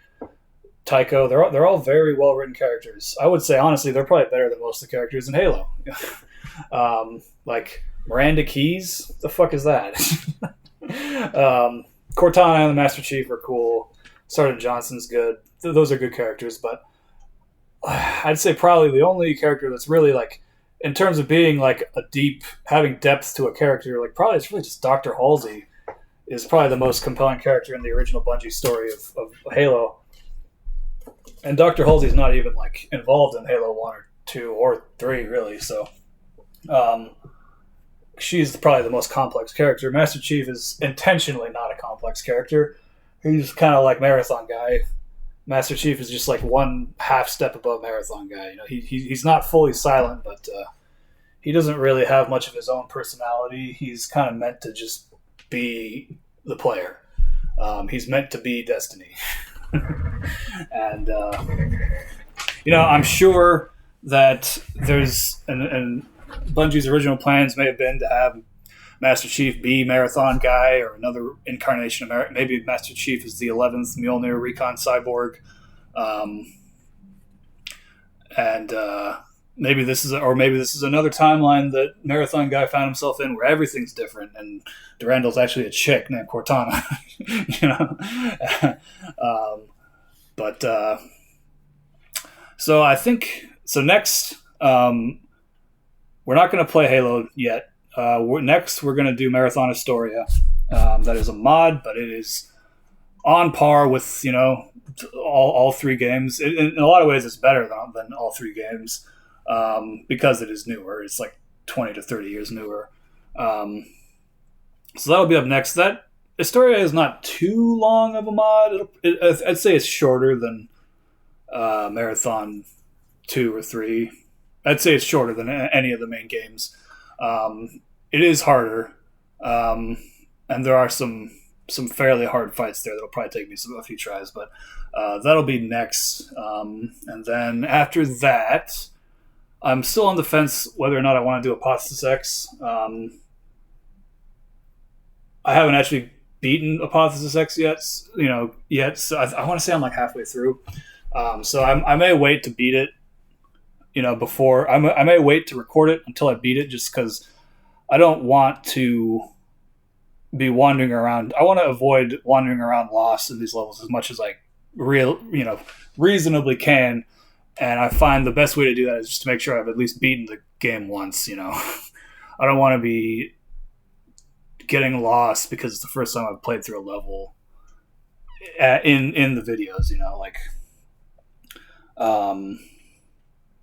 S1: Tycho, they're all very well written characters. I would say honestly, they're probably better than most of the characters in Halo. Like Miranda Keys, the fuck is that? Cortana and the Master Chief are cool. Sergeant Johnson's good. Those are good characters, but I'd say probably the only character that's really like, in terms of being like having depth to a character, like probably it's really just Dr. Halsey is probably the most compelling character in the original Bungie story of Halo. And Dr. Halsey's not even like involved in Halo 1 or 2 or 3 really, so she's probably the most complex character. Master Chief is intentionally not a complex character. He's kind of like Marathon Guy. Master Chief is just like one half step above Marathon Guy. He's not fully silent, but he doesn't really have much of his own personality. He's kind of meant to just be the player. He's meant to be Destiny. And I'm sure that there's and Bungie's original plans may have been to have Master Chief be Marathon Guy or another incarnation of maybe Master Chief is the 11th Mjolnir Recon Cyborg, and maybe this is another timeline that Marathon Guy found himself in where everything's different and Durandal's actually a chick named Cortana. But so I think next we're not going to play Halo yet. Next, we're going to do Marathon Astoria. That is a mod, but it is on par with all three games. In a lot of ways, it's better than all three games because it is newer. It's like 20 to 30 years newer. So that'll be up next. That Astoria is not too long of a mod. I'd say it's shorter than Marathon 2 or 3. I'd say it's shorter than any of the main games. It is harder, and there are some fairly hard fights there that'll probably take me a few tries, but that'll be next. And then after that, I'm still on the fence whether or not I want to do Apotheosis X. I haven't actually beaten Apotheosis X yet. So I want to say I'm like halfway through. So I may wait to beat it. Before I may wait to record it until I beat it, just because I don't want to be wandering around. I want to avoid wandering around lost in these levels as much as I reasonably can. And I find the best way to do that is just to make sure I've at least beaten the game once. I don't want to be getting lost because it's the first time I've played through a level in the videos.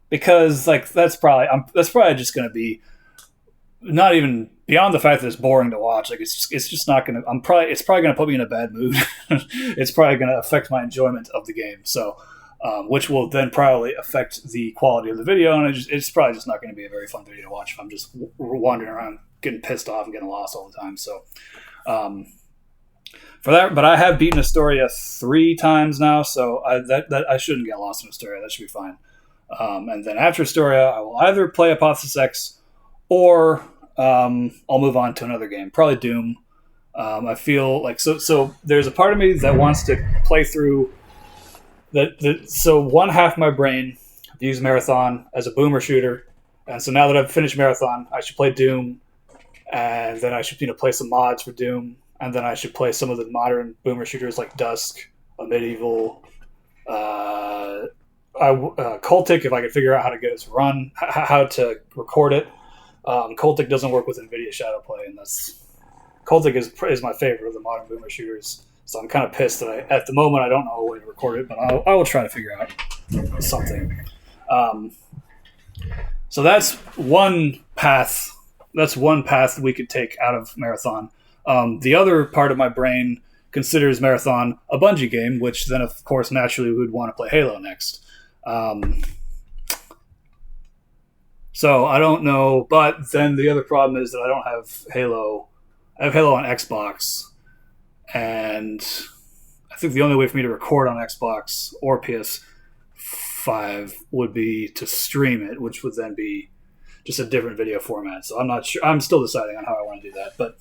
S1: Because like that's probably just going to be not even beyond the fact that it's boring to watch. Like it's just not going to. It's probably going to put me in a bad mood. It's probably going to affect my enjoyment of the game. So, which will then probably affect the quality of the video, and it's probably just not going to be a very fun video to watch if I'm just wandering around, getting pissed off and getting lost all the time. So, for that, but I have beaten Astoria 3 times now, so I shouldn't get lost in Astoria. That should be fine. And then after Astoria, I will either play Apotheosis X or I'll move on to another game, probably Doom. I feel like so there's a part of me that wants to play through that. So one half of my brain views Marathon as a boomer shooter, and so now that I've finished Marathon, I should play Doom, and then I should play some mods for Doom, and then I should play some of the modern boomer shooters like Dusk, Medieval, Cultic if I could figure out how to get it to run, how to record it. Cultic doesn't work with NVIDIA Shadowplay, and Cultic is my favorite of the modern boomer shooters. So I'm kind of pissed that at the moment I don't know a way to record it, but I will try to figure out something. So that's one path. That's one path we could take out of Marathon. The other part of my brain considers Marathon a Bungie game, which then, of course, naturally we would want to play Halo next. So I don't know, but then the other problem is that I don't have Halo. I have Halo on Xbox, and I think the only way for me to record on Xbox or PS5 would be to stream it, which would then be just a different video format. So I'm not sure. I'm still deciding on how I want to do that. But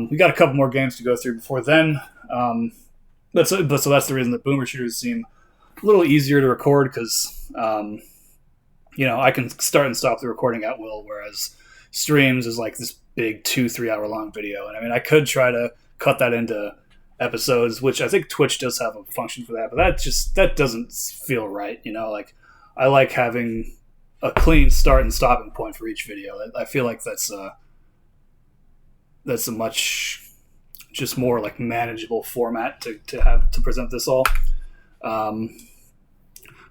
S1: we got a couple more games to go through before then. So that's the reason that boomer shooters seem a little easier to record because, I can start and stop the recording at will, whereas streams is like this big 2-3 hour long video. And I mean, I could try to cut that into episodes, which I think Twitch does have a function for that, but that doesn't feel right. Like I like having a clean start and stopping point for each video. I feel like that's a much just more like manageable format to have to present this all.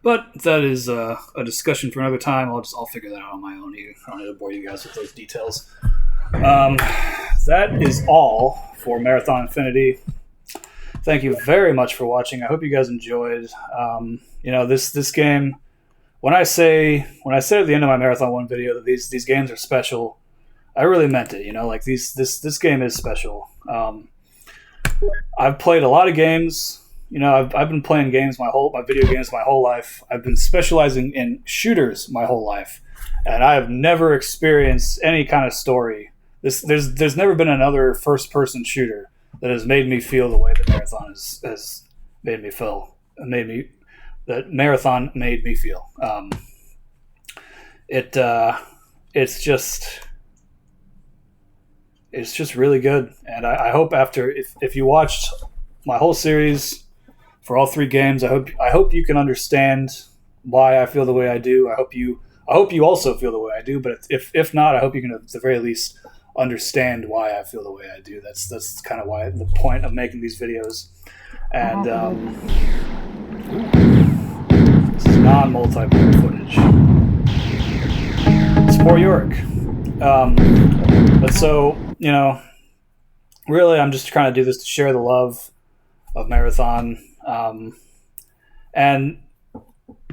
S1: But that is a discussion for another time. I'll figure that out on my own. I don't need to bore you guys with those details. That is all for Marathon Infinity. Thank you very much for watching. I hope you guys enjoyed. This game. When I say at the end of my Marathon 1 video that these games are special, I really meant it. Like this game is special. I've played a lot of games. I've been playing games my video games my whole life. I've been specializing in shooters my whole life, and I have never experienced any kind of story. There's never been another first-person shooter that has made me feel the way that Marathon has made me feel. That Marathon made me feel. It's just really good, and I hope if you watched my whole series for all 3 games, I hope you can understand why I feel the way I do. I hope you also feel the way I do. But if not, I hope you can at the very least understand why I feel the way I do. That's kind of why the point of making these videos. And this is non-multiplayer footage. It's for Yorick. But so really, I'm just trying to do this to share the love of Marathon. And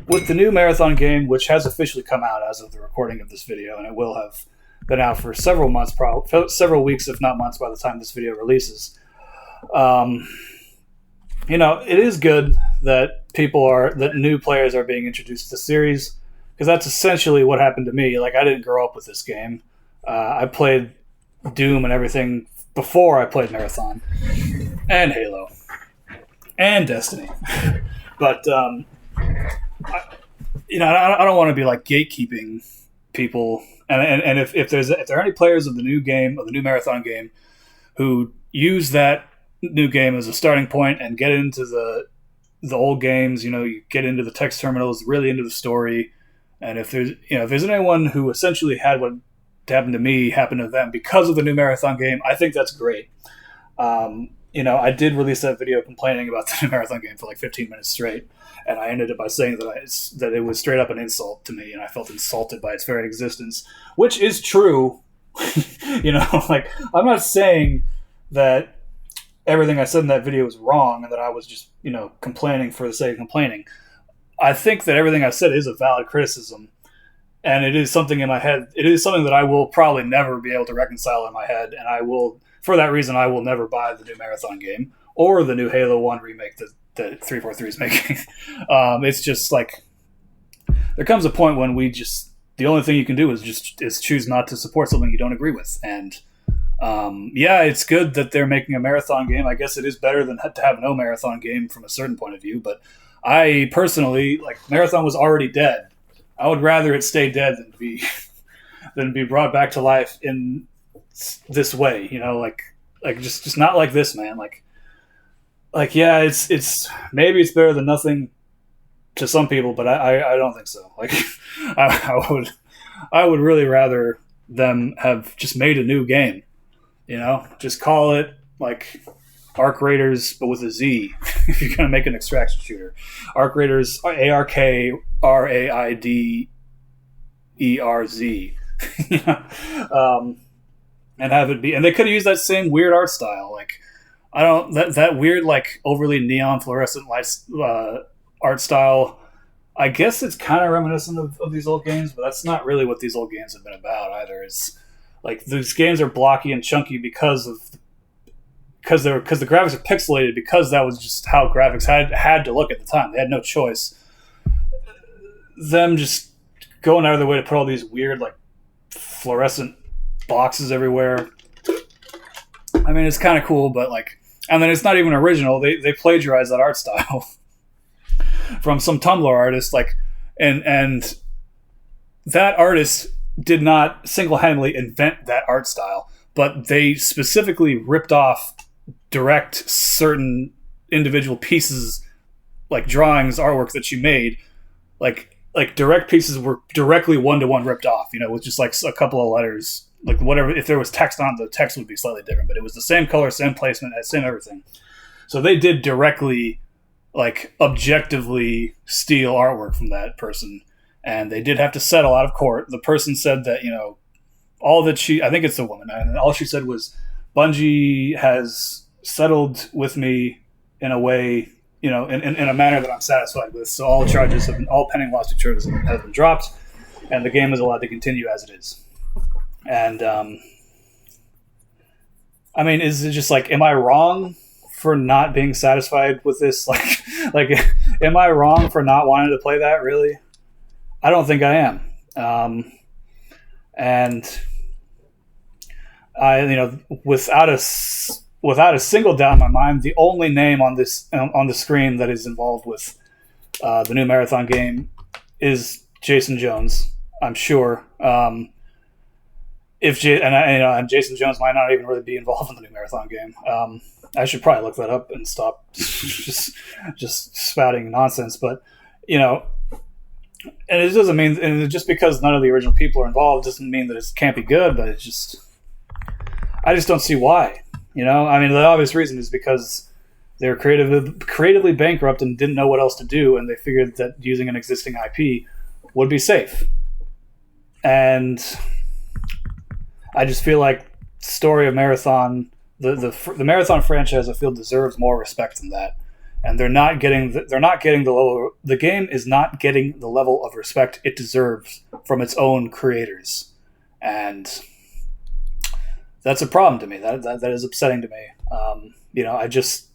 S1: with the new Marathon game, which has officially come out as of the recording of this video, and it will have been out for several months, probably several weeks, if not months, by the time this video releases. It is good that new players are being introduced to the series, because that's essentially what happened to me. Like, I didn't grow up with this game. I played Doom and everything before I played Marathon and Halo and Destiny. But I don't want to be like gatekeeping people. And if there are any players of the new game, of the new Marathon game, who use that new game as a starting point and get into the old games, you get into the text terminals, really into the story, and if there's anyone who essentially had what happened to me happen to them because of the new Marathon game, I think that's great. I did release that video complaining about the new Marathon game for like 15 minutes straight, and I ended up by saying that it was straight up an insult to me, and I felt insulted by its very existence, which is true. Like, I'm not saying that everything I said in that video was wrong and that I was just, complaining for the sake of complaining. I think that everything I said is a valid criticism, and it is something in my head. It is something that I will probably never be able to reconcile in my head, and for that reason, I will never buy the new Marathon game or the new Halo 1 remake that 343 is making. It's just like, there comes a point when the only thing you can do is choose not to support something you don't agree with. And it's good that they're making a Marathon game. I guess it is better than to have no Marathon game from a certain point of view. But I personally, Marathon was already dead. I would rather it stay dead than be brought back to life in this way, just not like this, man. It's maybe it's better than nothing to some people, but I don't think so. I would really rather them have just made a new game. Just call it like Arc Raiders, but with a Z. If you're gonna make an extraction shooter, Arc Raiders, ARKRAIDERZ, and have it be. And they could have used that same weird art style, like that weird like overly neon fluorescent lights art style. I guess it's kind of reminiscent of these old games, but that's not really what these old games have been about either. It's like these games are blocky and chunky because the graphics are pixelated, because that was just how graphics had to look at the time. They had no choice. Them just going out of their way to put all these weird like fluorescent boxes everywhere. I mean, it's kind of cool, but like, and then it's not even original. They plagiarized that art style from some Tumblr artist, like, and that artist did not single-handedly invent that art style, but they specifically ripped off direct certain individual pieces, like drawings, artwork that you made, like direct pieces were directly one-to-one ripped off, with just like a couple of letters, like whatever. If there was text on it, the text would be slightly different, but it was the same color, same placement, same everything. So they did directly, like, objectively steal artwork from that person, and they did have to settle out of court. The person said that, all that I think it's a woman, and all she said was, Bungie has settled with me in a way, in a manner that I'm satisfied with. So all pending lawsuit charges have been dropped, and the game is allowed to continue as it is. And, I mean, is it just like, am I wrong for not being satisfied with this? Like, am I wrong for not wanting to play that, really? I don't think I am. And I, without a single doubt in my mind, the only name on the screen that is involved with the new Marathon game is Jason Jones. I'm sure. And Jason Jones might not even really be involved in the new Marathon game. I should probably look that up and stop just spouting nonsense. But and it doesn't mean, and just because none of the original people are involved doesn't mean that it can't be good. But it's just, I just don't see why. I mean, the obvious reason is because they were creatively bankrupt and didn't know what else to do, and they figured that using an existing IP would be safe. And I just feel like the story of Marathon, the Marathon franchise, I feel deserves more respect than that. And they're not getting the level. The game is not getting the level of respect it deserves from its own creators, and that's a problem to me. That is upsetting to me.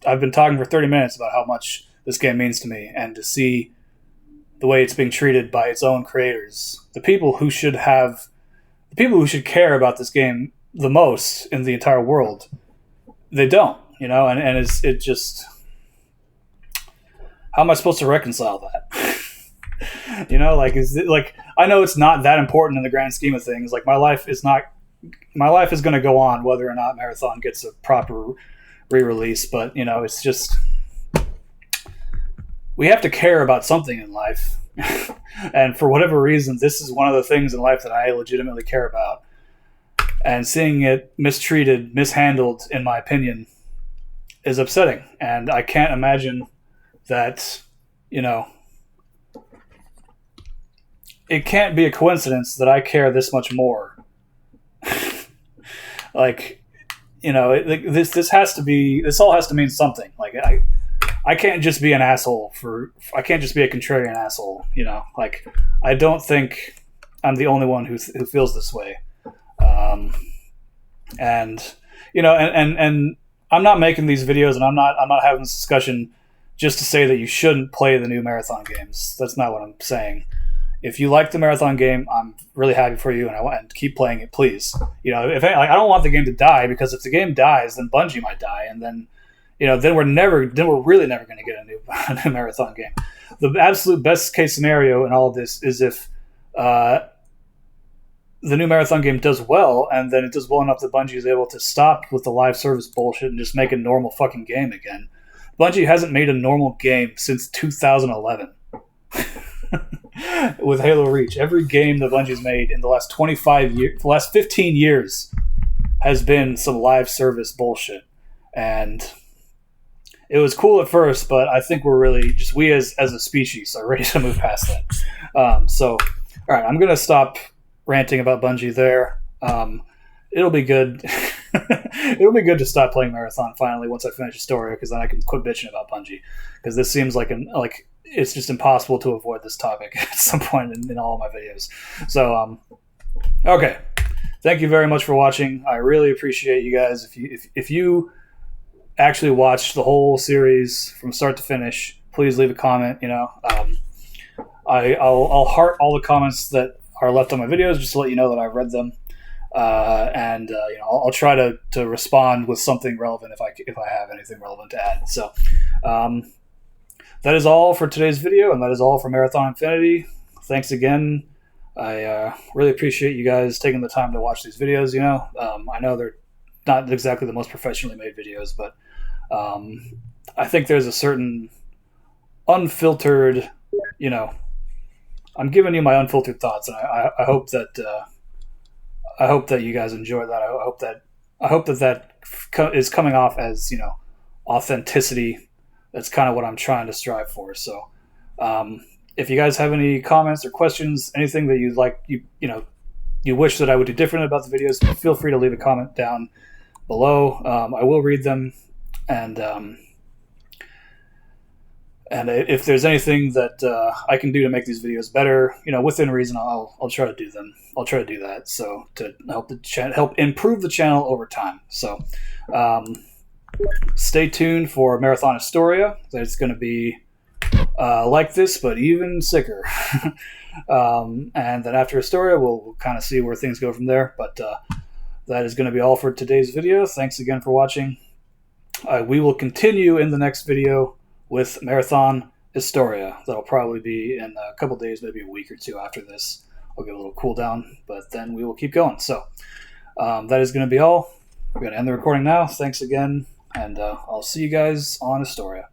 S1: I've been talking for 30 minutes about how much this game means to me, and to see the way it's being treated by its own creators, the people who should care about this game the most in the entire world, they don't. And it just. How am I supposed to reconcile that? Is it like, I know it's not that important in the grand scheme of things. Like, my life is going to go on whether or not Marathon gets a proper re-release. But, it's just, we have to care about something in life. And for whatever reason, this is one of the things in life that I legitimately care about. And seeing it mistreated, mishandled, in my opinion, is upsetting. And I can't imagine that, it can't be a coincidence that I care this much more. Like, this all has to mean something. Like, I can't just be an asshole I can't just be a contrarian asshole, like, I don't think I'm the only one who feels this way. And I'm not making these videos, and I'm not having this discussion just to say that you shouldn't play the new Marathon games. That's not what I'm saying. If you like the Marathon game, I'm really happy for you, and I want to keep playing it, please. I don't want the game to die, because if the game dies, then Bungie might die, and then we're really never going to get a new Marathon game. The absolute best case scenario in all of this is if the new Marathon game does well, and then it does well enough that Bungie is able to stop with the live service bullshit and just make a normal fucking game again. Bungie hasn't made a normal game since 2011. with Halo Reach. Every game that Bungie's made in the last 25 years, the last 15 years, has been some live service bullshit. And it was cool at first, but I think we're really just, we as a species are ready to move past that. So, all right, I'm gonna stop ranting about Bungie there. It'll be good. It'll be good to stop playing Marathon finally once I finish Astoria, because then I can quit bitching about Bungie. Because this seems like it's just impossible to avoid this topic at some point in all of my videos. So, okay. Thank you very much for watching. I really appreciate you guys. If you actually watched the whole series from start to finish, please leave a comment. I'll heart all the comments that are left on my videos just to let you know that I've read them. I'll try to respond with something relevant if I have anything relevant to add. So that is all for today's video, and that is all for Marathon Infinity. Thanks again. I really appreciate you guys taking the time to watch these videos. I know they're not exactly the most professionally made videos, but I think there's a certain unfiltered, I'm giving you my unfiltered thoughts, and I hope that you guys enjoy that. I hope that is coming off as authenticity. That's kind of what I'm trying to strive for. So, if you guys have any comments or questions, anything that you'd like, you wish that I would do different about the videos, feel free to leave a comment down below. I will read them, and if there's anything that I can do to make these videos better, within reason, I'll try to do them. I'll try to do that, so to help improve the channel over time. So, stay tuned for Marathon Astoria. It's going to be like this, but even sicker. And then after Astoria, we'll kind of see where things go from there. But that is going to be all for today's video. Thanks again for watching. We will continue in the next video with Marathon Astoria. That'll probably be in a couple days, maybe a week or two after this. I'll get a little cool down, but then we will keep going. So that is going to be all. We're going to end the recording now. Thanks again, and I'll see you guys on Astoria.